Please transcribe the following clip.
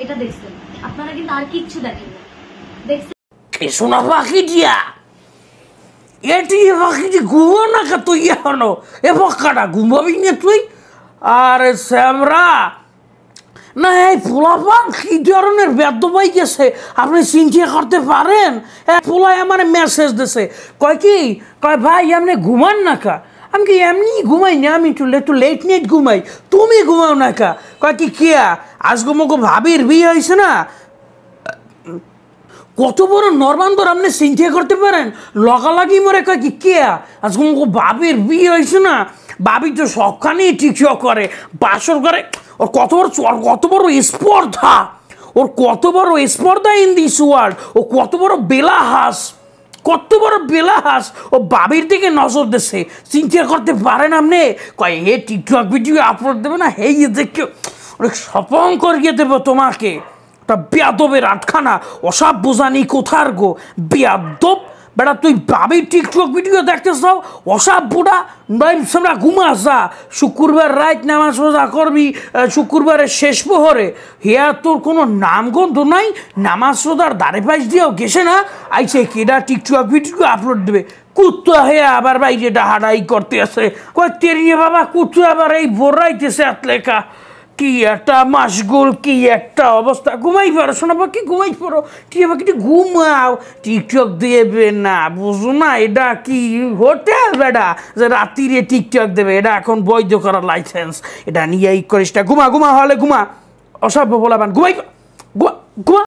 এটা দেখছেন, আপনারা কিন্তু আর কিচ্ছু দেখেন না। দেখছেন সোনা পাখি দিয়া এটি পাখিটি ঘুমো না কা তুই এখনো এ পক্কাটা ঘুমাবি না তুই? আরে শ্যামরা না এই পোলাপান কি ধরনের ব্যর্থ পাই গেছে আপনি চিন্তা করতে পারেন? পোলাই আমার মেসেজ দিছে কয় কি কয় ভাই এমনি ঘুমান না কা? আমি কি এমনি ঘুমাই না, আমি একটু লেট নাইট ঘুমাই, তুমি ঘুমাও না কা? কয় কি কেয়া আজকে মগো ভাবির বিয়ে হয়েছে না, কত বড় নরমান্দর আপনি চিন্তা করতে পারেন? লগালাগি মরে কয় কি কেয়া আজকে মগো ভাবির বিয়ে হয়েছে না, ভাবি তো সবখানি টিকটক করে, বাসর করে, ওর কত বড় স্পর্ধা, ওর কত বড় স্পর্ধা ইন দিস ওয়ার্ল্ড, ও কত বড় বেলাহাস, কত বড় বেলাহাস, ও বাবির দিকে নজর দিচ্ছে, চিন্তা করতে পারেন আপনি? কয় হে টিকটক ভিডিও আপলোড দেবে না, হে দেখে অনেক স্বপন করিয়ে দেবো তোমাকে, ওটা বেয়াদবের আটখানা, ওসব বোঝানি কোথার গো বেয়াদব বেটা, তুই বাবির টিকটক ভিডিও দেখতে চাও? ওসব বুড়া আমরা ঘুমা যা, শুক্রবার রাত নামাজ রোজা করবি, শুক্রবারের শেষ প্রহরে হিয়া তোর কোনো নামগন্ধ নাই, নামাজ রোজার ধারে পাশ দিয়েও গেছে না, আইসে কেডা টিকটক ভিডিও আপলোড দেবে, কুত্তা হে আবার বাইরে ডাহাডাই করতে আছে, কয় তেরিয়ে বাবা কুত্তা আবার এই বোরাইতেছে এত লেখা, কি একটা মাসগুল, কি একটা অবস্থা, ঘুমাই পারো শোনা পাখি, ঘুমাই পারো, টিয়া পাখিটি ঘুমাও, টিকটক দেবে না, বুঝো না এটা কি হোটেল বেটা যে রাত্রিরে টিকটক দেবে? এটা এখন বৈধ করার লাইসেন্স, এটা নিয়ে এই করিস না, ঘুমা ঘুমা হলে ঘুমা, অসভ্য বলাবান, ঘুমাই ঘুমা ঘুমা।